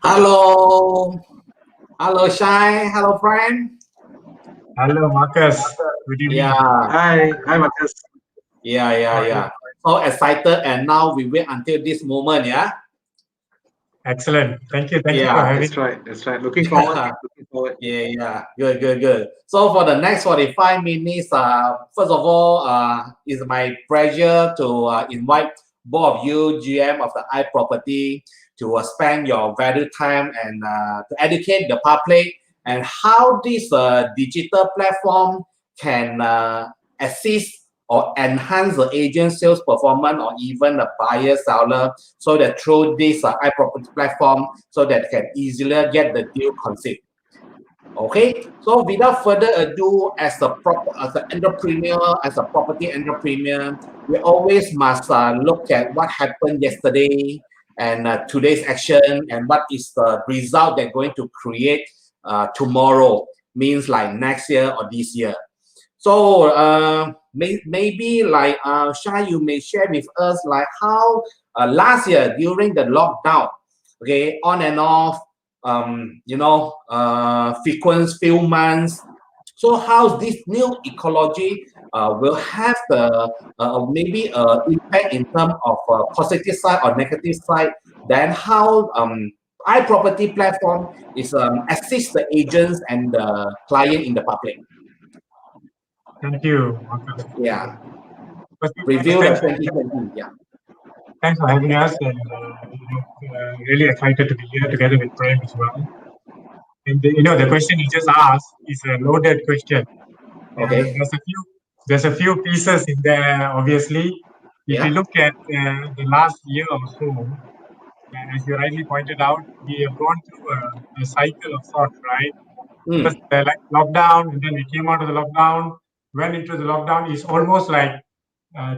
Hello. Hello, Shy. Hello, friend. Hello, Marcus. Good evening. Yeah. Hi, Marcus. Yeah. So excited, and now we wait until this moment, yeah? Excellent. Thank you for having me. That's right. Looking forward. Yeah. Good. So for the next 45 minutes, first of all, it's my pleasure to invite both of you, GM of the iProperty, to spend your valuable time and to educate the public and how this digital platform can assist or enhance the agent sales performance or even the buyer seller, so that through this iProperty platform, so that can easily get the deal conceived. Okay, so without further ado, as an entrepreneur, as a property entrepreneur, we always must look at what happened yesterday and today's action, and what is the result they're going to create tomorrow, means like next year or this year. So maybe like Shai, you may share with us like how last year during the lockdown, okay, on and off, frequent few months. So how this new ecology will have maybe impact in terms of positive side or negative side. Then how iProperty platform is assist the agents and the client in the public. Thank you, Marcus. Yeah. Review the 2020. Yeah. Thanks for having us, and really excited to be here together with Prem as well. And the question you just asked is a loaded question. Okay. There's a few pieces in there. Obviously, if you look at the last year or so, as you rightly pointed out, we have gone through a cycle of sorts, right? Because like lockdown, and then we came out of the lockdown, went into the lockdown. It's almost like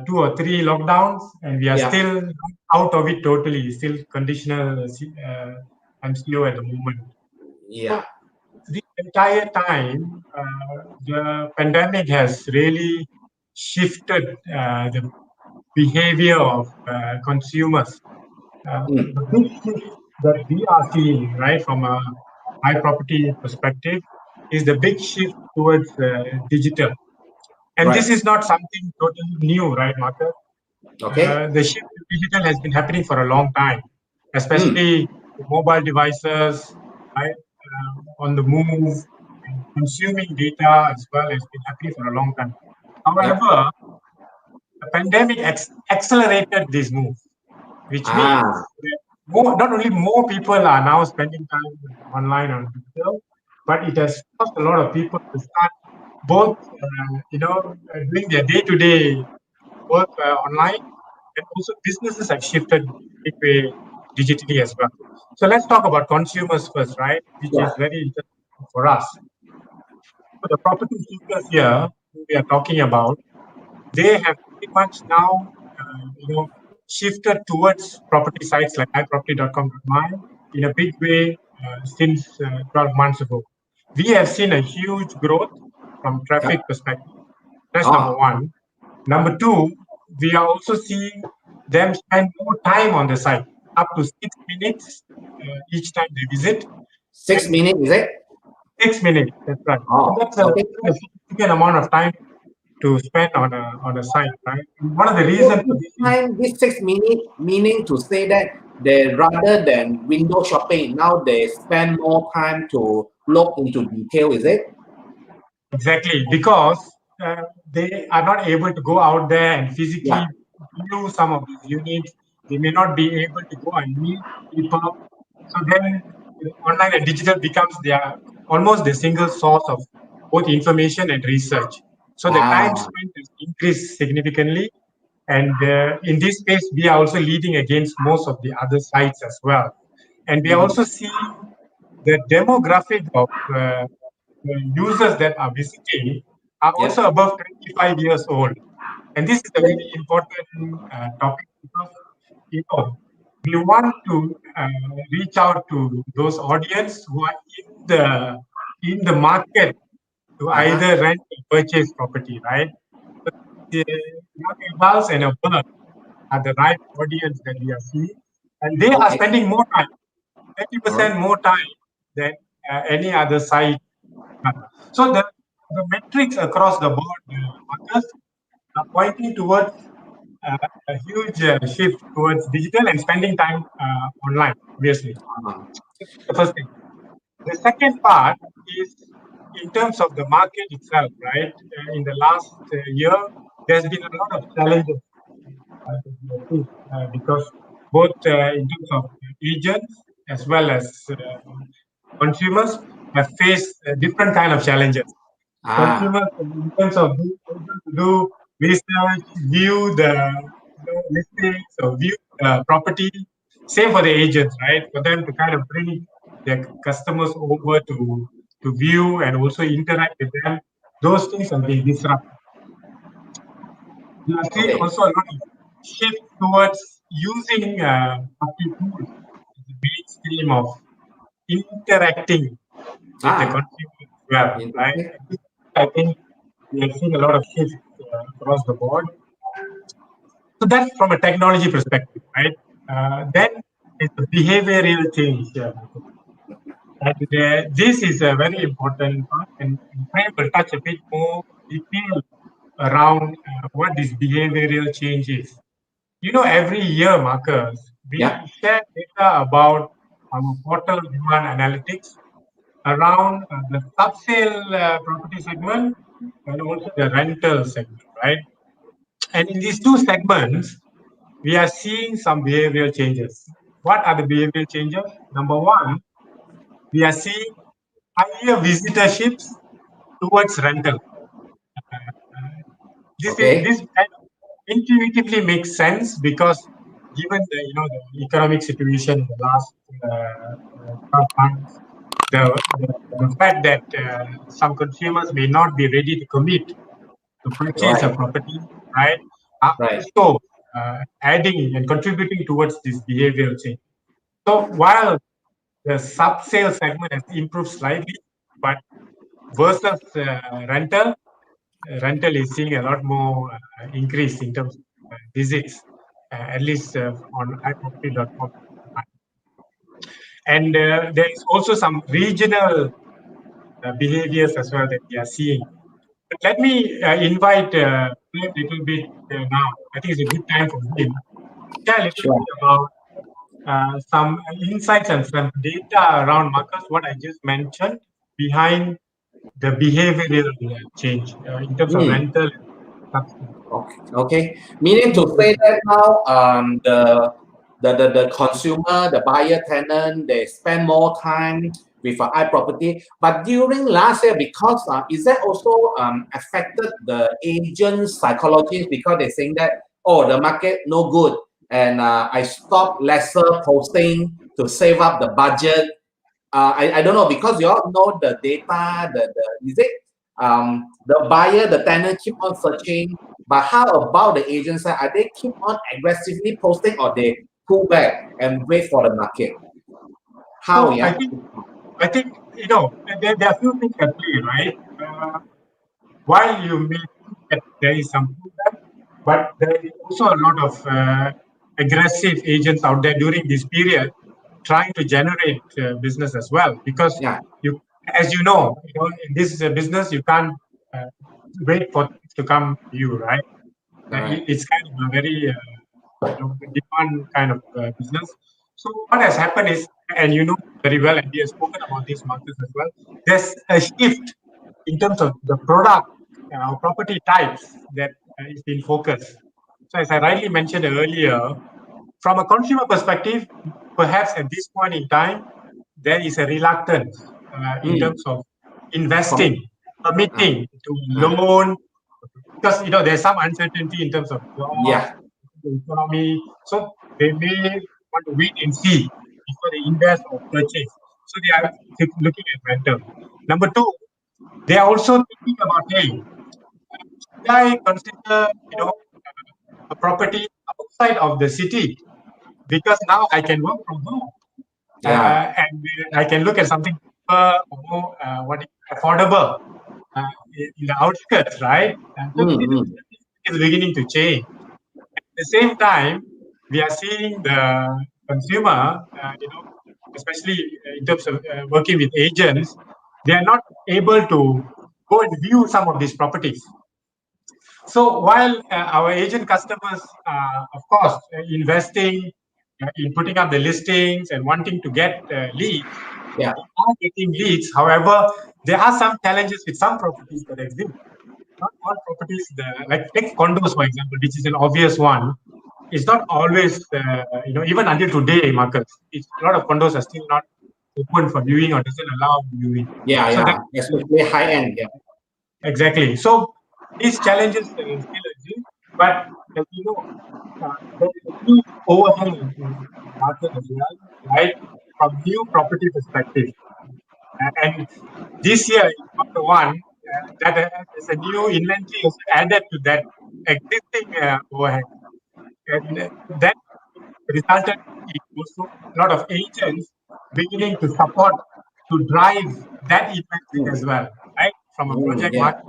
2 or 3 lockdowns, and we are Yeah. still out of it totally. Still conditional MCO at the moment. Yeah. So the entire time, the pandemic has really shifted the behavior of consumers. Mm. The big shift that we are seeing, right, from a high property perspective, is the big shift towards digital. And Right. this is not something totally new, right, Marcus? Okay. The shift to digital has been happening for a long time, Mm. especially mobile devices, right, on the move, and consuming data as well has been happening for a long time. Yep. However, the pandemic accelerated this move, which means Ah. that not only more people are now spending time online on digital, but it has forced a lot of people to start both, doing their day-to-day work online, and also businesses have shifted big way digitally as well. So let's talk about consumers first, right? Which Yeah. is very interesting for us. So the property seekers here who we are talking about, they have pretty much now, shifted towards property sites like iproperty.com.my in a big way since 12 months ago. We have seen a huge growth from Yep. traffic perspective. That's number Oh. one. Number two, we are also seeing them spend more time on the site, up to 6 minutes each time they visit. 6 minutes, is it? 6 minutes, that's right. So Oh. that's a Okay. significant amount of time to spend on a site, right? And one of the So reasons for this this is time, this 6 minutes, meaning to say that they rather than window shopping, now they spend more time to look into detail, is it? exactly because they are not able to go out there and physically Yeah. view some of these units. They may not be able to go and meet people. So then online and digital becomes their almost the single source of both information and research. So the time Ah. spent has increased significantly. And in this space, we are also leading against most of the other sites as well. And we are Mm. also seeing the demographic of the users that are visiting are Yep. also above 25 years old. And this is a very important topic because, you know, we want to reach out to those audience who are in the market to Uh-huh. either rent or purchase property, right? So the young adults and above are the right audience that we are seeing, and they are Okay. spending more time, All right. 30% more time than any other site. So the metrics across the board, Marcus, are pointing towards a huge shift towards digital and spending time online, obviously. Uh-huh. That's the first thing. The second part is in terms of the market itself, right? In the last year, there's been a lot of challenges because both in terms of agents as well as consumers have faced different kind of challenges. Ah. Consumers in terms of being able to do research, view the listings or view the property. Same for the agents, right? For them to kind of bring their customers over to view and also interact with them. Those things have been disrupted. We are seeing Okay. also a lot of shift towards using property tools as the mainstream of interacting with the Ah. consumer as well, right? Interesting. And this, I think we are seeing a lot of shifts across the board. So that's from a technology perspective, right? Then it's the behavioral change. And this is a very important part, and Prem will touch a bit more detail around what this behavioral change is. You know, every year, Marcus, we Yeah. share data about our portal demand analytics around the sub-sale property segment and also the rental segment, right? And in these two segments, we are seeing some behavioral changes. What are the behavioral changes? Number one, we are seeing higher visitorships towards rental. This Okay. kind of intuitively makes sense because given the economic situation in the last 12 months, the fact that some consumers may not be ready to commit to purchase a Right. property, right? are Right. also adding and contributing towards this behavioral change. So while the sub-sale segment has improved slightly, but versus rental is seeing a lot more increase in terms of visits, at least on iproperty.com. And there is also some regional behaviors as well that we are seeing. But let me invite a little bit now. I think it's a good time for him to share a little bit about some insights and some data around, Marcus, what I just mentioned behind the behavioral change in terms of rental. Okay. Meaning to say that now the consumer, the buyer tenant, they spend more time with iProperty. But during last year, because is that also affected the agent psychology because they're saying that the market no good and I stop lesser posting to save up the budget. I don't know because you all know the data, is it the buyer, the tenant keep on searching, but how about the agent side? Are they keep on aggressively posting or they pull back and wait for the market? How? So I think there are a few things at play, right? While you may think that there is some pullback, but there is also a lot of aggressive agents out there during this period trying to generate business as well. Because as you know, in this business, you can't wait for things to come to you, right? It's kind of a very demand kind of business. So what has happened is, and you know very well, and we have spoken about these markets as well, there's a shift in terms of the product property types that is being focused. So as I rightly mentioned earlier, from a consumer perspective, perhaps at this point in time, there is a reluctance in terms of investing, committing to loan, because there's some uncertainty in terms of jobs, the economy. So they may want to wait and see before they invest or purchase. So they are looking at rental. Number two, they are also thinking about, hey, should I consider a property outside of the city? Because now I can work from home. And I can look at something more affordable in the outskirts, right? And so it's beginning to change. At the same time, we are seeing the consumer, especially in terms of working with agents, they are not able to go and view some of these properties. So while our agent customers are, of course, investing in putting up the listings and wanting to get leads, they are getting leads. However, there are some challenges with some properties that exist. Not all properties, like take condos, for example, which is an obvious one. It's not always, even until today, Marcus, a lot of condos are still not open for viewing or doesn't allow viewing. Especially high end. Exactly. So these challenges still exist, but as you know, there is a huge overhang in the market as well, right? From new property perspective, and this year, quarter one, that there's a new inventory also added to that existing overhang, and that resulted in also a lot of agents beginning to support to drive that inventory as well, right? From a project market.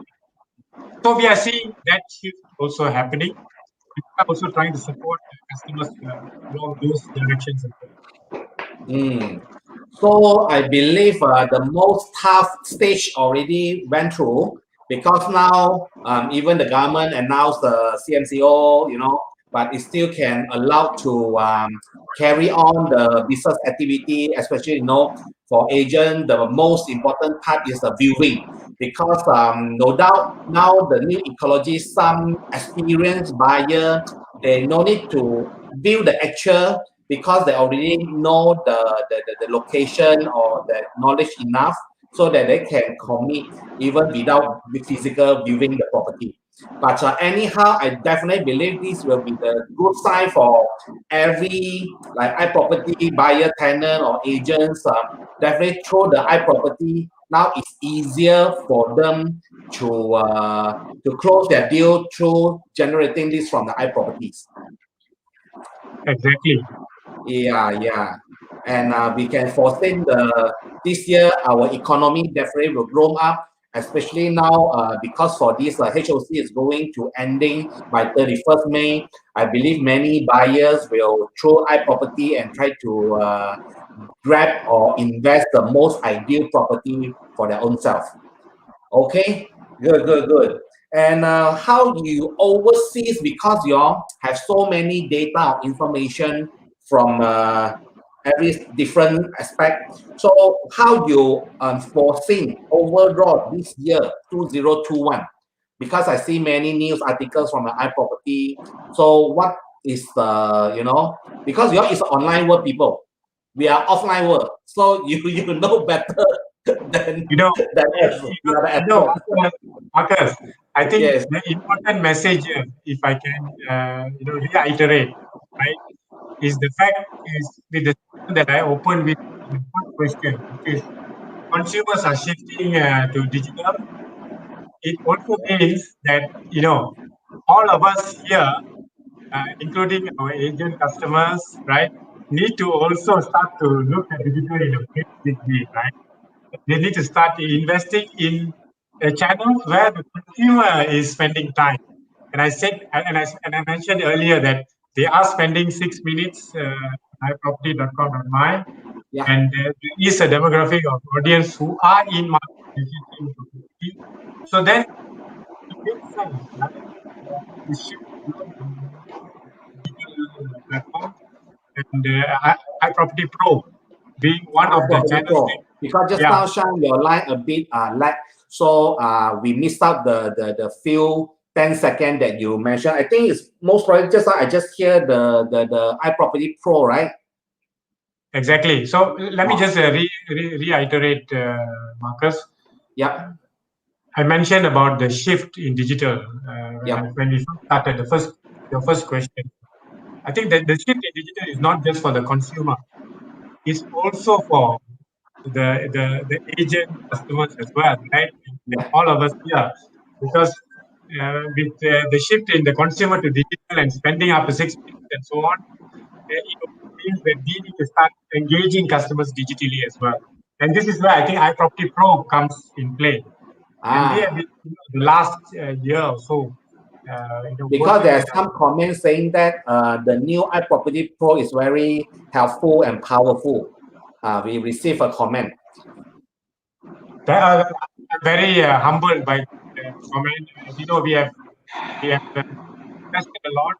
So we are seeing that shift also happening. We are also trying to support customers along those directions as well. So I believe the most tough stage already went through because now even the government announced the CMCO, but it still can allow to carry on the business activity, especially for agent. The most important part is the viewing because no doubt now the new ecology, some experienced buyer, they no need to view the actual because they already know the location or the knowledge enough so that they can commit even without physical viewing the property. But anyhow, I definitely believe this will be the good sign for every like iProperty buyer, tenant or agents. Definitely through the iProperty, now it's easier for them to close their deal through generating this from the iProperties. Exactly. Yeah. And we can foresee this year our economy definitely will grow up, especially now because for this HOC is going to ending by 31st May. I believe many buyers will throw iProperty and try to grab or invest the most ideal property for their own self. Okay, good. And how you overseas, because you all have so many data or information from every different aspect. So how you foresee overall this year 2021? Because I see many news articles from the iProperty. So what is the because you all is online world people, we are offline world, so you know better than Marcus, I think yes. the important message here, if I can reiterate, right, is the fact is with the that I opened with the first question, which is consumers are shifting to digital. It also means that all of us here, including our agent customers, right, need to also start to look at digital in a big way, right? They need to start investing in channels where the consumer is spending time. And I said, and I mentioned earlier that they are spending 6 minutes myproperty.com.my, Yeah. and there is a demographic of audience who are in market visiting property. So then it makes sense, right? To shift towards the digital platform, and iProperty Pro being one of the iProperty channels. Pro. Because just Yeah. now shine your line a bit lag, so we missed out the few 10 seconds that you mentioned. I think it's most probably just I just hear the iProperty Pro, right? Exactly. So let me just reiterate, Marcus. Yeah. I mentioned about the shift in digital Yeah. when we started your first question. I think that the shift in digital is not just for the consumer; it's also for the agent customers as well, right? And all of us here, because with the shift in the consumer to digital and spending up to 6 minutes and so on, it means that we need to start engaging customers digitally as well. And this is where I think iProperty Pro comes in play. And they have been the last year or so. Because there are some comments saying that the new iProperty Pro is very helpful and powerful. We received a comment. I'm very humbled by the comment. We have invested a lot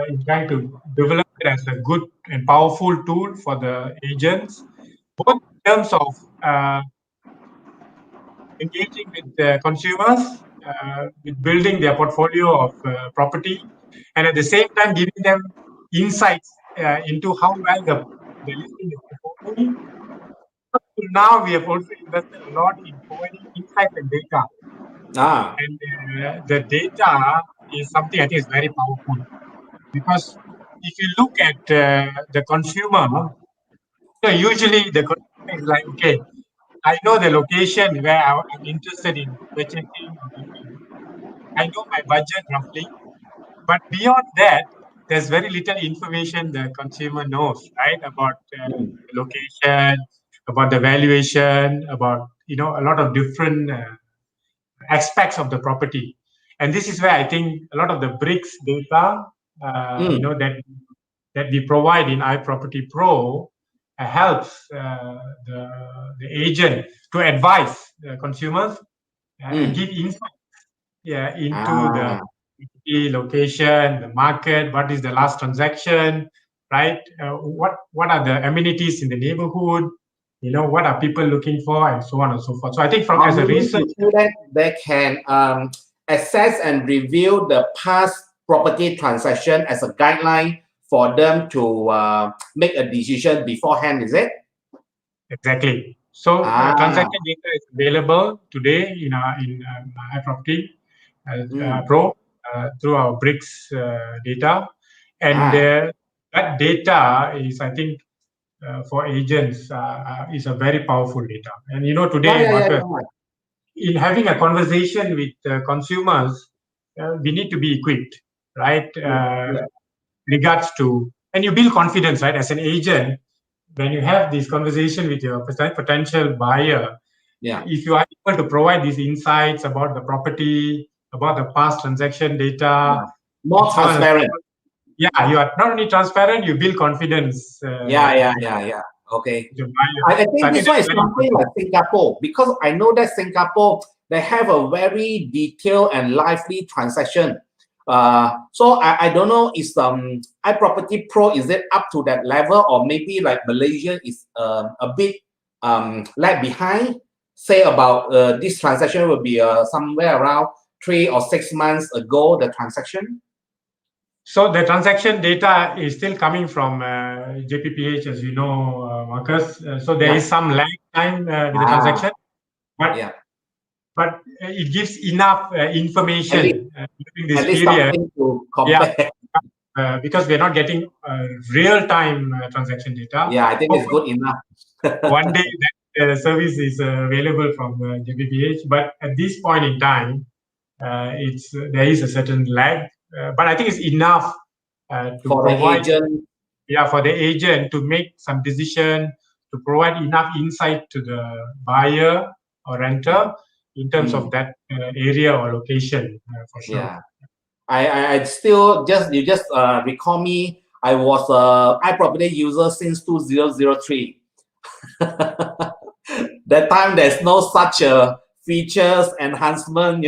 in trying to develop it as a good and powerful tool for the agents, both in terms of engaging with the consumers, with building their portfolio of property, and at the same time giving them insights into how well the listing is performing. Now we have also invested a lot in providing insights and data. And the data is something I think is very powerful, because if you look at the consumer, usually the consumer is like, okay, I know the location where I'm interested in purchasing or living. I know my budget roughly, but beyond that, there's very little information the consumer knows, right? About the location, about the valuation, about a lot of different aspects of the property. And this is where I think a lot of the bricks data, that we provide in iProperty Pro helps the agent to advise the consumers and give insights into the location, the market, what is the last transaction, right? What are the amenities in the neighborhood? What are people looking for, and so on and so forth. So I think from as a research, that they can assess and review the past property transaction as a guideline for them to make a decision beforehand, is it? Exactly. So transaction data is available today in iProperty Pro through our bricks data, and that data is, I think, for agents is a very powerful data. And today, Marcus, in having a conversation with consumers, we need to be equipped, right? Regards to, and you build confidence, right? As an agent, when you have this conversation with your potential buyer, if you are able to provide these insights about the property, about the past transaction data, more transparent. Yeah, you are not only transparent, you build confidence. Okay. I think this one is something like Singapore, because I know that Singapore, they have a very detailed and lively transaction. So I don't know, is iProperty Pro, is it up to that level, or maybe like Malaysia is a bit lag behind? Say about this transaction will be somewhere around 3 or 6 months ago, the transaction. So the transaction data is still coming from JPPH, as you know, Marcus. So there is some lag time with the transaction, but it gives enough information during this period. To compare. Because we're not getting real-time transaction data. Yeah, I think it's good enough. One day that service is available from JPPH, but at this point in time, there is a certain lag. But I think it's enough to for provide, the agent. Yeah, for the agent to make some decision, to provide enough insight to the buyer or renter in terms of that area or location, for sure. Yeah, I still you just recall me. I was a iProperty user since 2003. That time there's no such features enhancement,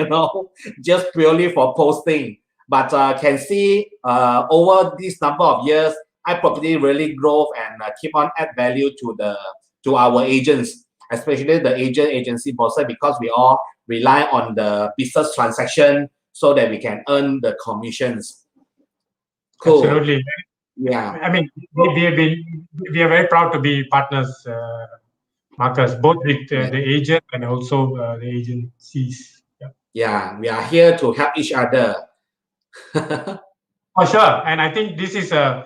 just purely for posting. But can see over this number of years, iProperty really grow and keep on add value to our agents, especially the agency bosses, because we all rely on the business transaction so that we can earn the commissions. Cool. Absolutely. Yeah. I mean, we are very proud to be partners, Marcus, both with the agent and also the agencies. Yeah, we are here to help each other. For sure, and I think this is a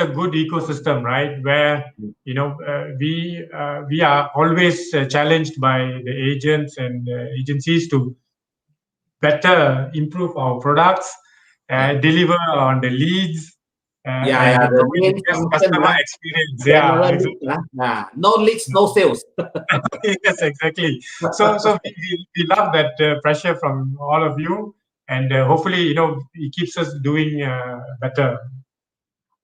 good ecosystem, right? Where we are always challenged by the agents and agencies to better improve our products, deliver on the leads, and the best customer experience. No leads, no sales. Yes, exactly. So we love that pressure from all of you, and hopefully, it keeps us doing better.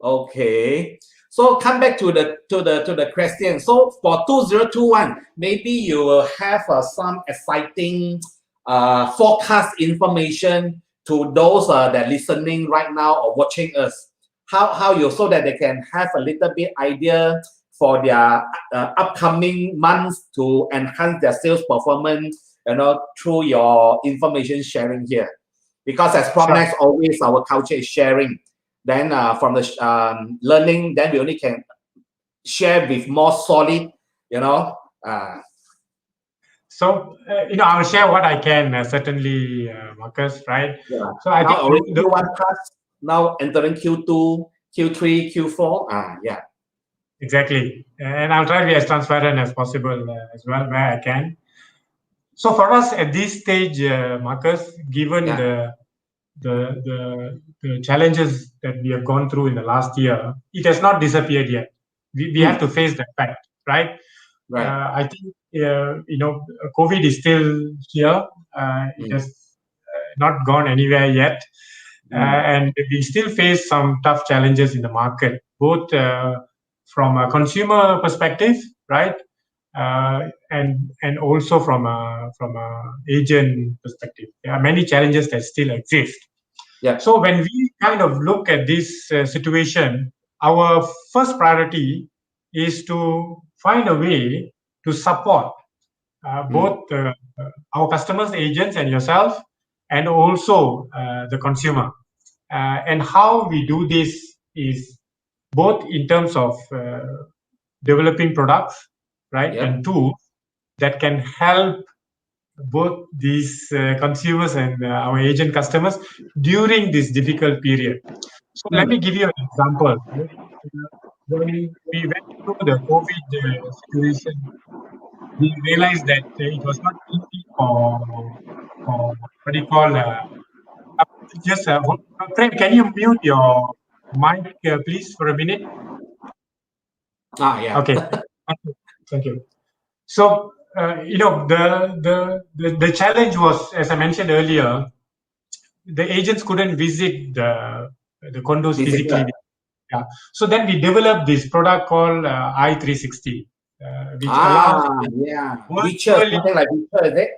Okay. So come back to the question. So for 2021, maybe you will have some exciting forecast information to those that listening right now or watching us. How you, so that they can have a little bit idea for their upcoming months to enhance their sales performance, through your information sharing here. Because as PropNex, always our culture is sharing. Then from the learning, then we only can share with more solid, So, I'll share what I can, certainly, Marcus, right? Yeah. So I think already Q1 past, now entering Q2, Q3, Q4. Yeah. Exactly. And I'll try to be as transparent as possible as well, where I can. So for us at this stage, Marcus, given the challenges that we have gone through in the last year, it has not disappeared yet. We have to face that fact, right? I think COVID is still here. It has not gone anywhere yet, and we still face some tough challenges in the market, both from a consumer perspective, right, and also from a agent perspective. There are many challenges that still exist. So when we kind of look at this situation, our first priority is to find a way to support both our customers, agents, and yourself, and also the consumer. And how we do this is both in terms of developing products, right, and tools that can help both these consumers and our agent customers during this difficult period. So let me give you an example. When we went through the COVID situation, we realized that it was not easy for what do you call Prem, can you mute your mic, please, for a minute? Yeah. Okay. Thank you. So the challenge was, as I mentioned earlier, the agents couldn't visit the condos physically. Yeah. So then we developed this product called I360, which allows something like is it?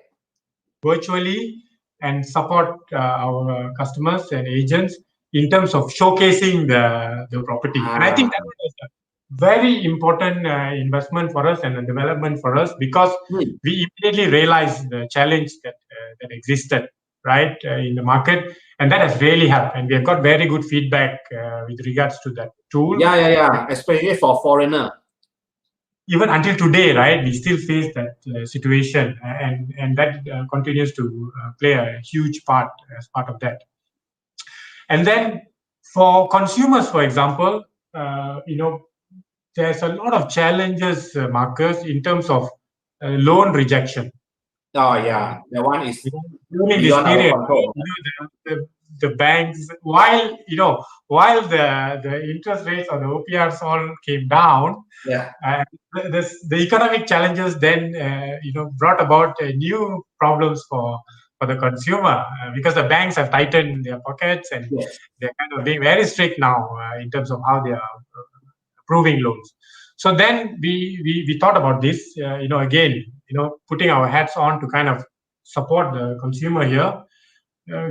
Virtually and support our customers and agents in terms of showcasing the property. And I think that was a very important investment for us and a development for us, because we immediately realized the challenge that existed in the market, and that has really helped. And we have got very good feedback with regards to that tool. Yeah. Especially for foreigner. Even until today, we still face that situation, and that continues to play a huge part as part of that. And then for consumers, for example, there's a lot of challenges, Marcus, in terms of loan rejection. Oh yeah, the one is during this period. The banks, while the interest rates or the OPRs all came down, the economic challenges then brought about new problems for the consumer, because the banks have tightened their pockets, and they're kind of being very strict now in terms of how they are approving loans. So then we thought about this, again, putting our hats on to kind of support the consumer here.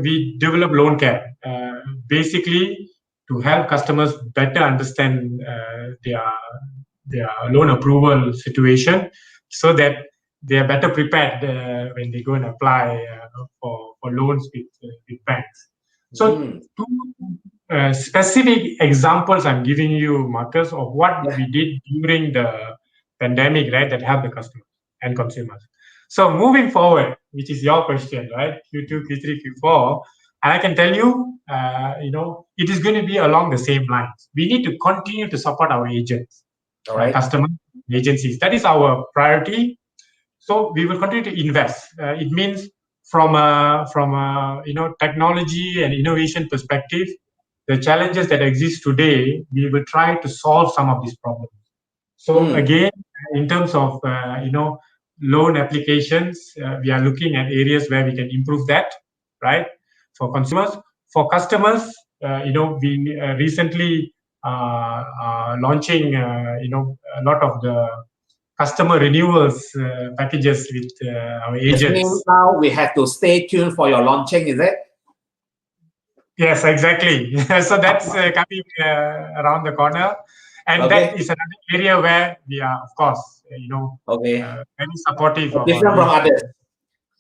We develop loan care, basically to help customers better understand their loan approval situation, so that they are better prepared when they go and apply for loans with banks. So two specific examples I'm giving you, Marcus, of what we did during the pandemic, that helped the customers and consumers. So moving forward, which is your question, Q2, Q3, Q4, and I can tell you, it is going to be along the same lines. We need to continue to support our agents, customers, agencies. That is our priority. So we will continue to invest. It means from a technology and innovation perspective, the challenges that exist today, we will try to solve some of these problems. So again, in terms of loan applications, we are looking at areas where we can improve that, for consumers. For customers, we recently launching a lot of the customer renewals packages with our agents. Now we have to stay tuned for your launching, is it? Yes, exactly. So that's coming around the corner, and that is another area where we are, of course, very supportive. Different from others.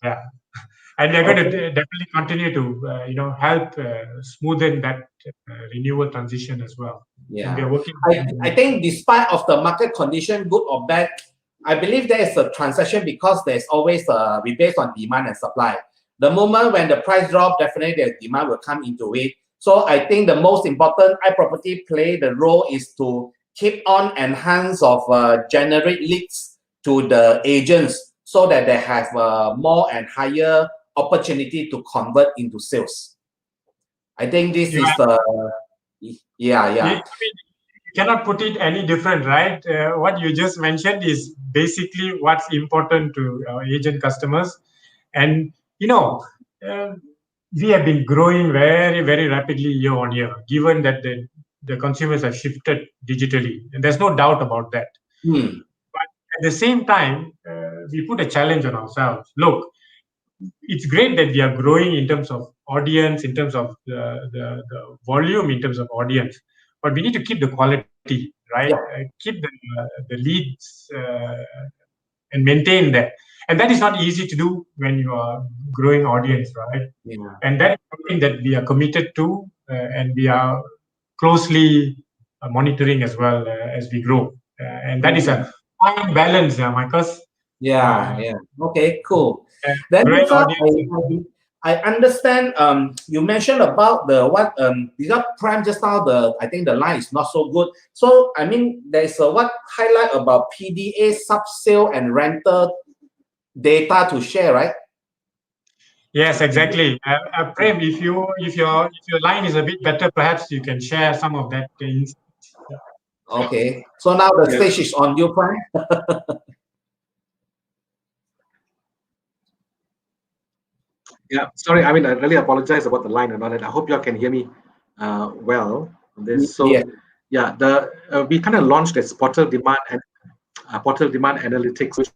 Yeah, and we are going to definitely continue to help smoothen that renewal transition as well. Yeah, we are working. I think despite of the market condition, good or bad, I believe there is a transaction, because there's always we based on demand and supply. The moment when the price drop, definitely the demand will come into it. So I think the most important iProperty play the role is to keep on enhance of generate leads to the agents, so that they have more and higher opportunity to convert into sales. I think this is You cannot put it any different, right? What you just mentioned is basically what's important to our agent customers. And we have been growing very, very rapidly year on year, given that the consumers have shifted digitally, and there's no doubt about that. But at the same time, we put a challenge on ourselves. Look, it's great that we are growing in terms of audience, in terms of the volume, in terms of audience, but we need to keep the quality, right? Keep the leads and maintain that. And that is not easy to do when you are growing audience, right? And that is something that we are committed to, and we are closely monitoring as well as we grow. And that is a fine balance, Marcus. Okay, cool. Then I understand you mentioned about the because Prime just now, I think the line is not so good. So I mean, there's a highlight about PDA sub-sale and rental data to share, right? Yes, exactly. Prem, if your line is a bit better, perhaps you can share some of that. Okay. So now the Yeah. stage is on you, Prem. Yeah. Sorry. I mean, I really apologize about the line and all that. I hope you all can hear me well on this. Yeah. So, yeah, the we kind of launched this portal demand analytics, which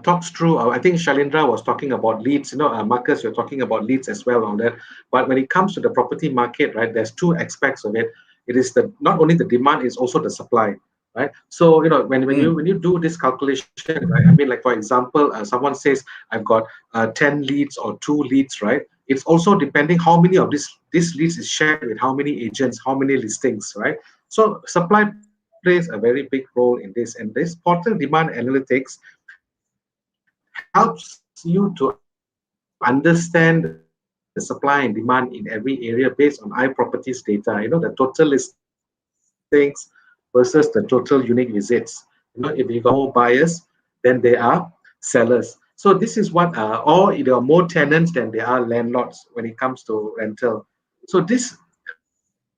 talks through. I think Shylendra was talking about leads. Marcus, you're talking about leads as well on that. But when it comes to the property market, right, there's two aspects of it. It is the not only the demand, is also the supply, right? So when you do this calculation, right? I mean, like for example, someone says I've got 10 leads or 2 leads, right? It's also depending how many of these leads is shared with how many agents, how many listings, right? So supply plays a very big role in this, and this portal demand analytics helps you to understand the supply and demand in every area based on iProperties data. The total listings versus the total unique visits. If you got more buyers, then there are sellers. So this is what, or there are more tenants than there are landlords when it comes to rental. So this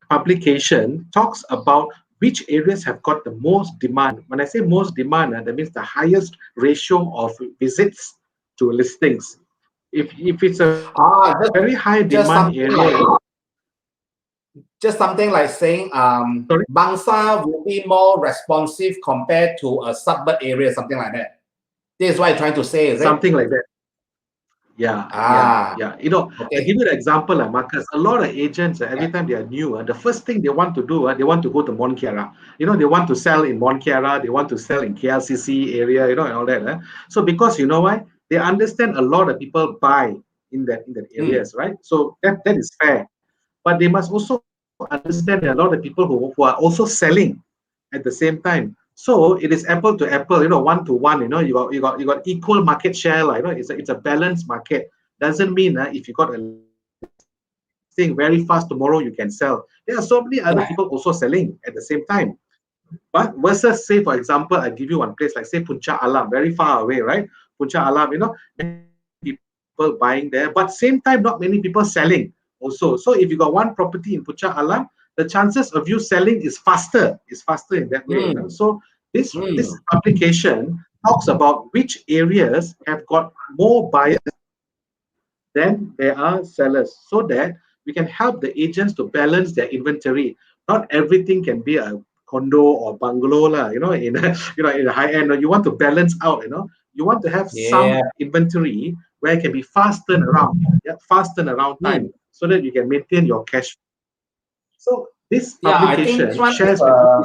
publication talks about which areas have got the most demand. When I say most demand, that means the highest ratio of visits to listings. If it's a very high demand Just area, something like saying sorry, Bangsa will be more responsive compared to a suburb area, something like that. This is what you're trying to say, is it? something like that. Yeah, yeah, Ah, yeah. I okay. give you an example, Marcus. A lot of agents, every time they are new, the first thing they want to do, they want to go to Mont Kiara. They want to sell in Mont Kiara, they want to sell in KLCC area, and all that. So because you know why? They understand a lot of people buy in that areas, right? So that is fair. But they must also understand that a lot of people who are also selling at the same time. So it is apple to apple, 1 to 1. You got equal market share, like it's a balanced market. Doesn't mean if you got a listing very fast tomorrow you can sell. There are so many other people also selling at the same time. But versus, say for example, I give you one place like say Puncak Alam, very far away, right? Puncak Alam, many people buying there, but same time not many people selling also. So if you got one property in Puncak Alam, the chances of you selling is faster in that way. So this application talks about which areas have got more buyers then there are sellers, so that we can help the agents to balance their inventory. Not everything can be a condo or bungalow, in a, in a high end. You want to balance out, you want to have Yeah. some inventory where it can be fast turnaround, fast turnaround time, so that you can maintain your cash. So this Yeah, I think this publication one is shares with you.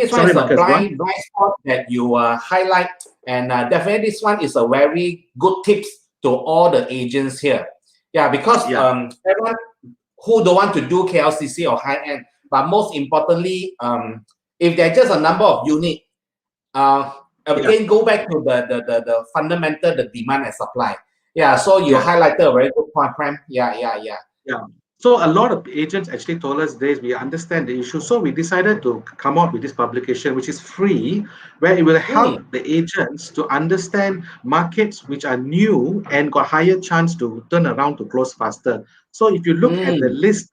Sorry, a Marcus, go on. blind spot that you highlight, and definitely this one is a very good tips to all the agents here. Yeah, because Yeah, everyone who don't want to do KLCC or high end, but most importantly, if there's just a number of unit, yeah, again go back to the fundamental, the demand and supply. Yeah, so you yeah. highlighted a very good point, Prem. Yeah. Yeah. So a lot of agents actually told us this. We understand the issue. So we decided to come out with this publication, which is free, where it will help Mm, the agents to understand markets which are new and got higher chance to turn around to close faster. So if you look at the mm, list,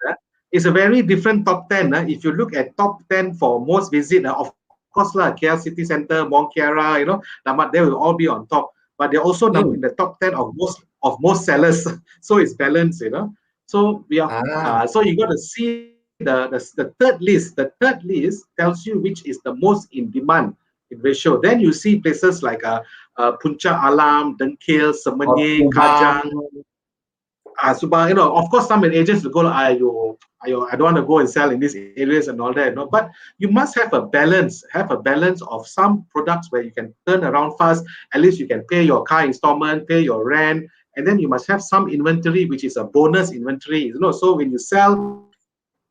it's a very different top 10. If you look at top 10 for most visit, of course, KL City Center, Mont Kiara, Damat, they will all be on top. But they're also in mm. the top 10 of most sellers. So it's balanced. So we are Ah, so you got to see the third list. The third list tells you which is the most in demand in ratio. Then you see places like Puncak Alam, Dengkil, or Semenyih, Subang. Kajang, Subang. Of course, some agents will go, ayo, I don't want to go and sell in these areas and all that. But you must have a balance of some products where you can turn around fast. At least you can pay your car installment, pay your rent, and then you must have some inventory, which is a bonus inventory. So when you sell,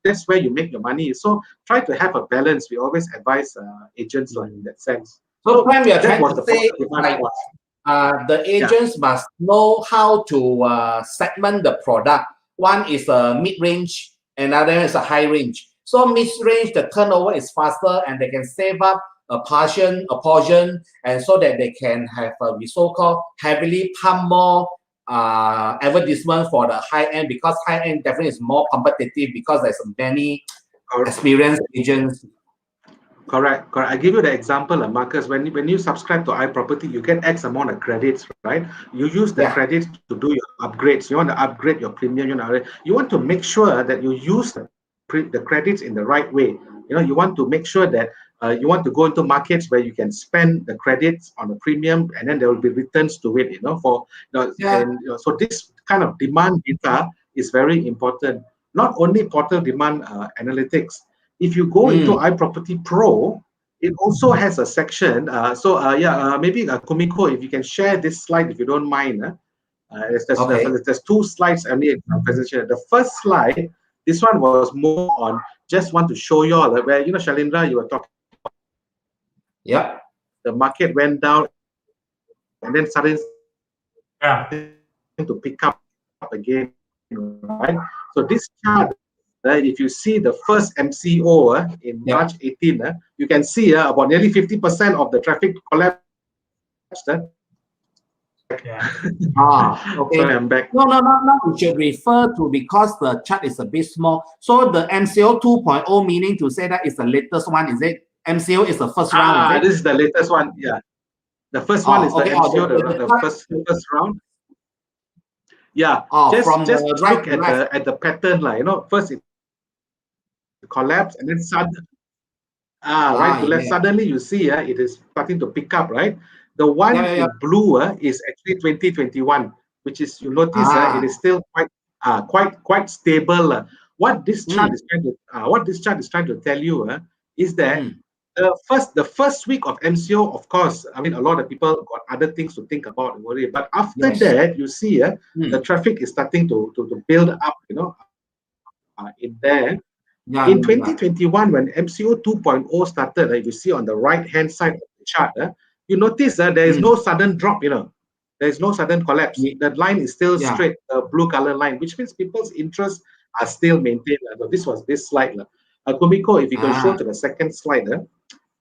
that's where you make your money. So try to have a balance. We always advise agents like in that sense. So So, Prem, you're that trying was to the say portal demand like part. the Yeah, agents must know how to segment the product. One is a mid-range, another is a high range. So mid-range, the turnover is faster, and they can save up a portion, and so that they can have we so-called heavily pump more advertisement for the high end, because high end definitely is more competitive because there's many experienced agents. Correct. I give you the example, Marcus. When you subscribe to iProperty, you get X amount of credits, right? You use the credits to do your upgrades. You want to upgrade your premium. You want to make sure that you use the credits in the right way. You want to make sure that you want to go into markets where you can spend the credits on the premium, and then there will be returns to it. So this kind of demand data is very important. Not only portal demand analytics. If you go into iProperty Pro, it also has a section. Maybe Kumiko, if you can share this slide, if you don't mind. There's two slides only in our presentation. The first slide, this one was more on just want to show you all where Shylendra, you were talking. Yeah. The market went down, and then suddenly to pick up again, right? So this chart. If you see the first MCO in March 18, you can see about nearly 50% of the traffic collapsed. Okay. Sorry, I'm back. No. We should refer to, because the chart is a bit small. So the MCO 2.0 meaning to say that is the latest one, is it? MCO is the first round, is it? This is the latest one. Yeah, the first one is the MCO, the first round. Yeah, just look at the pattern, first it collapse, and then suddenly, right to left, suddenly you see it is starting to pick up, right? The one in blue is actually 2021, which is, you notice it is still quite stable. What this chart is trying to tell you is that the first week of MCO, of course, I mean, a lot of people got other things to think about and worry. But after that, you see the traffic is starting to build up, in there. In 2021, when MCO 2.0 started, if you see on the right-hand side of the chart, you notice that there is no sudden drop, there is no sudden collapse. The line is still straight, the blue color line, which means people's interests are still maintained. So this was this slide. Kumiko, if you can show to the second slide.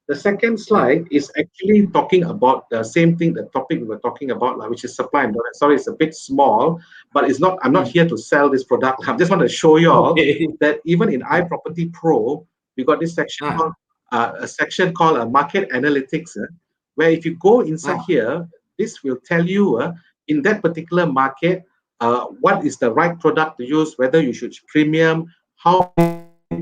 The second slide is actually talking about the same thing, the topic we were talking about, which is supply and demand. Sorry, it's a bit small, but it's not. I'm not here to sell this product. I just want to show you all that even in iProperty Pro, we got this section called a section called Market Analytics, where if you go inside here, this will tell you in that particular market what is the right product to use, whether you should premium, how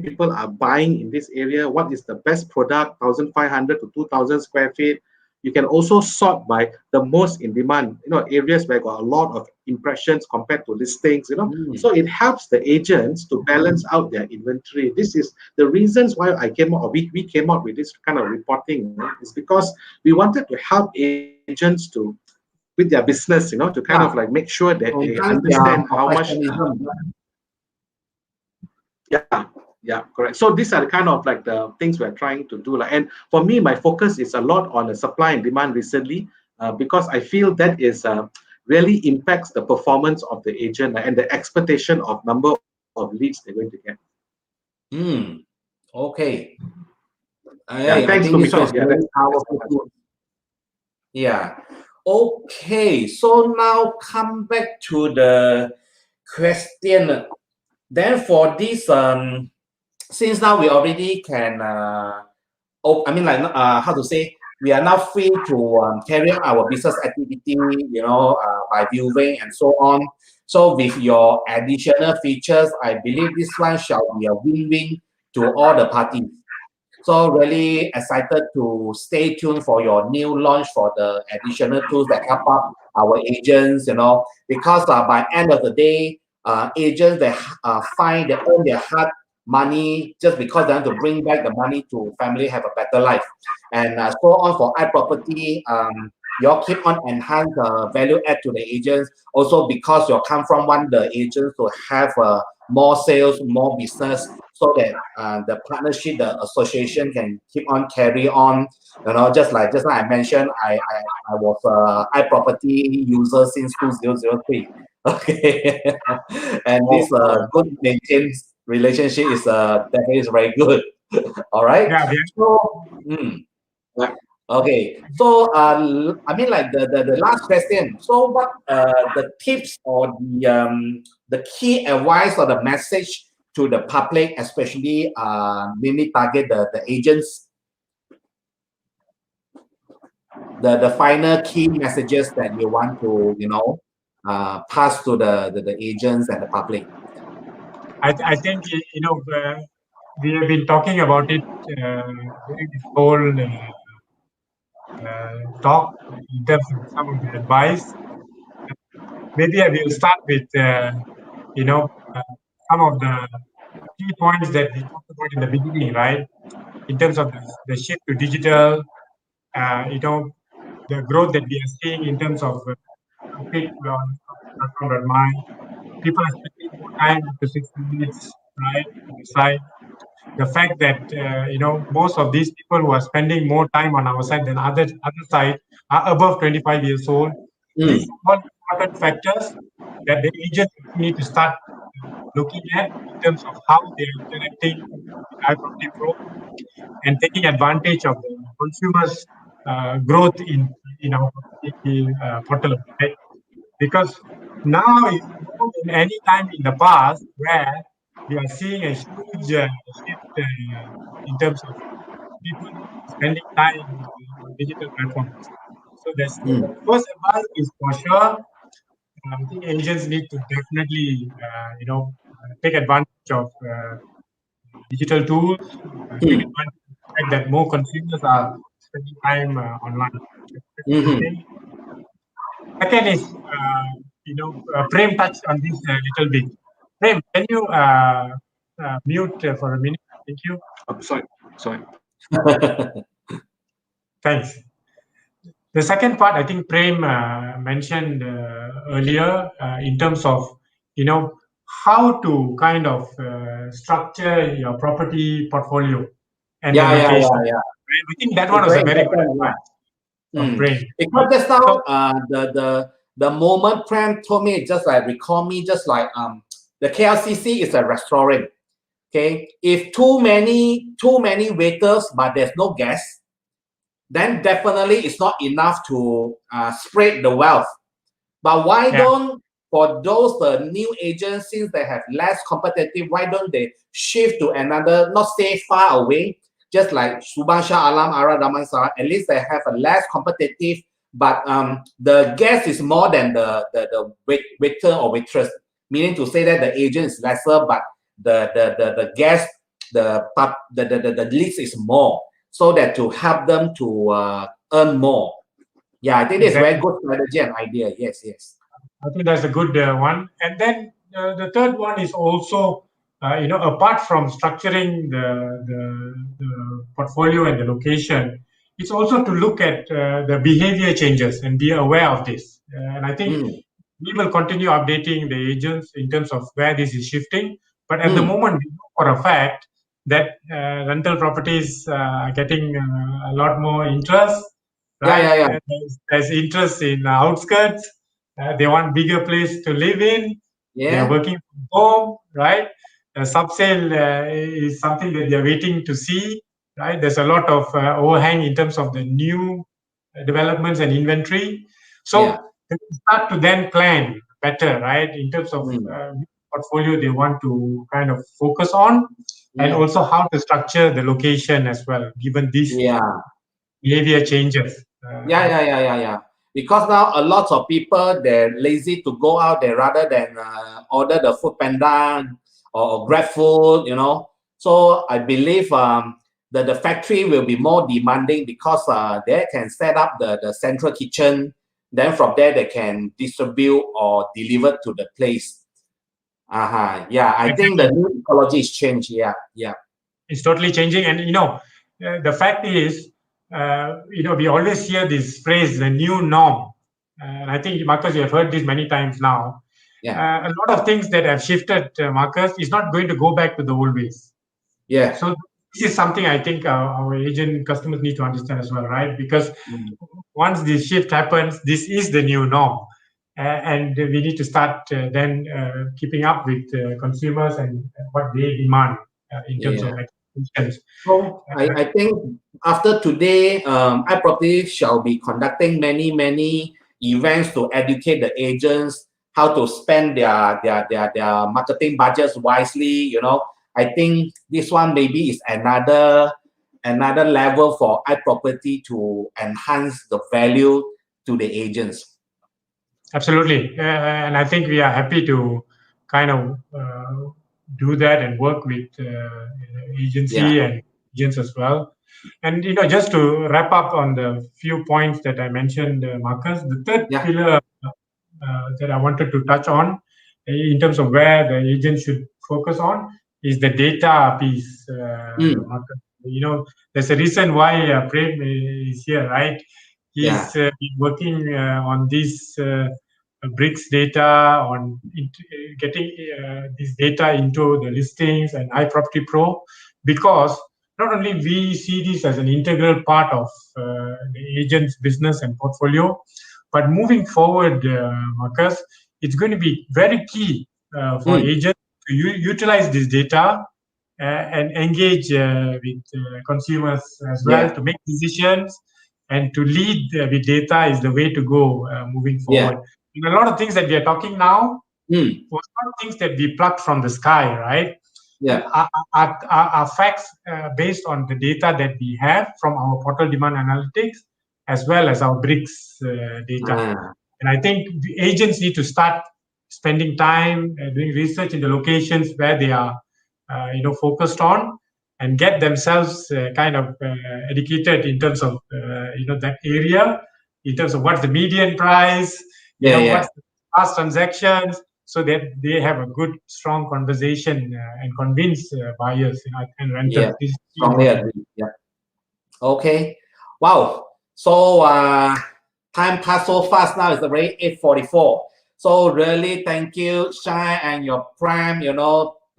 people are buying in this area, what is the best product, 1,500 to 2,000 square feet. You can also sort by the most in demand, areas where got a lot of impressions compared to listings, So it helps the agents to balance out their inventory. This is the reasons why we came out with this kind of reporting, is because we wanted to help agents with their business, to kind of like make sure that they understand how much. Yeah, correct. So these are the kind of like the things we're trying to do. And for me, my focus is a lot on the supply and demand recently, because I feel that is really impacts the performance of the agent and the expectation of number of leads they're going to get. Okay. I think this was very powerful. Yeah. Okay. So now come back to the question. Then for this, since now we already can, how to say, we are now free to carry out our business activity, by viewing and so on. So with your additional features, I believe this one shall be a win-win to all the parties. So really excited to stay tuned for your new launch for the additional tools that help out our agents, because by end of the day, agents that find they earn their hard money just because they want to bring back the money to family, have a better life, and so on. For iProperty, you all keep on enhance value add to the agents, also because you come from the agents to have more sales, more business, so that the partnership, the association can keep on carry on. Just like I mentioned, I was iProperty user since 2003. Okay, and this good maintained relationship is definitely is very good. All right. Yeah. Okay, so I mean, like the last question. So, what the tips or the key advice or the message to the public, especially mainly target the agents, the final key messages that you want to pass to the agents and the public. I think we have been talking about it during this whole talk in terms of some of the advice. Maybe I will start with some of the key points that we talked about in the beginning, right? In terms of the shift to digital, the growth that we are seeing in terms of traffic on mind. People are spending more time up to 60 minutes, right, on the site. The fact that most of these people who are spending more time on our side than other side are above 25 years old. These are all important factors that the agents need to start looking at in terms of how they are interacting with iProperty Pro and taking advantage of the consumers' growth in our portal, right? Because now is more than any time in the past where we are seeing a huge shift in terms of people spending time on digital platforms. So that's the first advice is for sure. I think agents need to definitely, take advantage of digital tools, take advantage of the fact that more consumers are spending time online. That's the first thing. Second is, Prem touched on this a little bit. Prem, can you mute for a minute? Thank you. Sorry. Thanks. The second part, I think Prem mentioned earlier in terms of, how to kind of structure your property portfolio and the location. I think that one was a very good advice from Prem. Because just now, the moment Prem told me, just like recall me, just like the KLCC is a restaurant. Okay, if too many waiters but there's no guests, then definitely it's not enough to spread the wealth. But why don't, for those new agents, since they have less competitive, why don't they shift to another, not stay far away, just like Subhan Shah Alam, Ara Damansara, at least they have a less competitive, but the guest is more than the waiter or waitress, meaning to say that the agent is lesser, but the guest, the leads is more, so that to help them to earn more. Yeah, I think that's very good strategy and idea. Yes. I think that's a good one. And then the third one is also, apart from structuring the portfolio and the location, it's also to look at the behavior changes and be aware of this. And I think we will continue updating the agents in terms of where this is shifting. But at the moment, we know for a fact that rental properties are getting a lot more interest. Right? Yeah. There's interest in outskirts. They want bigger place to live in. They're working from home, right? Subsale is something that they're waiting to see, right? There's a lot of overhang in terms of the new developments and inventory. So they start to then plan better, right? In terms of portfolio they want to kind of focus on, and also how to structure the location as well, given these behavior changes. Yeah. Because now a lot of people, they're lazy to go out there rather than order the food panda or grab food, So I believe the factory will be more demanding because they can set up the central kitchen. Then from there they can distribute or deliver to the place. Yeah, I think the new ecology is changed. Yeah. It's totally changing, and the fact is, we always hear this phrase, the new norm. And I think, Marcus, you have heard this many times now. A lot of things that have shifted, Marcus, is not going to go back to the old ways. So this is something I think our agent customers need to understand as well, right? Because once this shift happens, this is the new norm. And we need to start then keeping up with consumers and what they demand in terms of expectations. So I think after today, iProperty shall be conducting many events to educate the agents how to spend their marketing budgets wisely. You know, I think this one maybe is another level for iProperty to enhance the value to the agents. Absolutely, and I think we are happy to kind of do that and work with agency and agents as well. And just to wrap up on the few points that I mentioned, Marcus, the third pillar that I wanted to touch on in terms of where the agent should focus on is the data piece. Marcus. There's a reason why Prem is here, right? He's been working on this bricks data, on getting this data into the listings and iProperty Pro, because not only we see this as an integral part of the agent's business and portfolio, but moving forward, Marcus, it's going to be very key for agents to utilize this data and engage with consumers as well to make decisions, and to lead with data is the way to go moving forward. And a lot of things that we are talking now was not things that we plucked from the sky, right? Are facts based on the data that we have from our portal demand analytics as well as our bricks data. And I think the agents need to start spending time doing research in the locations where they are focused on, and get themselves kind of educated in terms of that area, in terms of what's the median price, what's the past transactions, so that they have a good, strong conversation and convince buyers and renters. Strongly agree. Okay. Wow. So time passed so fast now. It's already 8:44. So really, thank you, Shy and your Prem.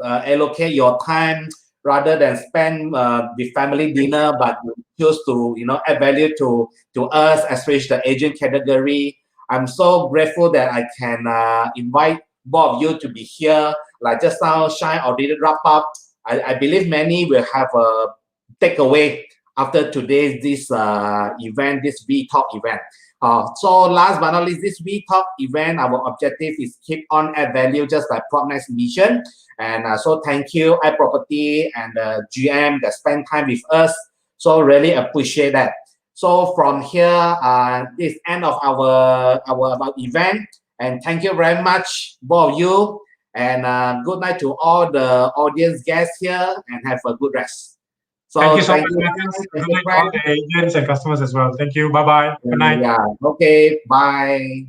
Allocate your time rather than spend the family dinner, but you choose to add value to us, especially the agent category. I'm so grateful that I can invite both of you to be here. Like just now, Shine already wrap up. I believe many will have a takeaway after today's this event, this WeTalk event. So last but not least, this WeTalk event, our objective is keep on add value just like PropNex mission. And so thank you, iProperty and the GM that spend time with us. So really appreciate that. So from here, this end of our event. And thank you very much, both of you. And good night to all the audience guests here, and have a good rest. So thank you so much, Nathan. Good night to all the agents and customers as well. Thank you. Bye-bye. Good night. Okay. Bye.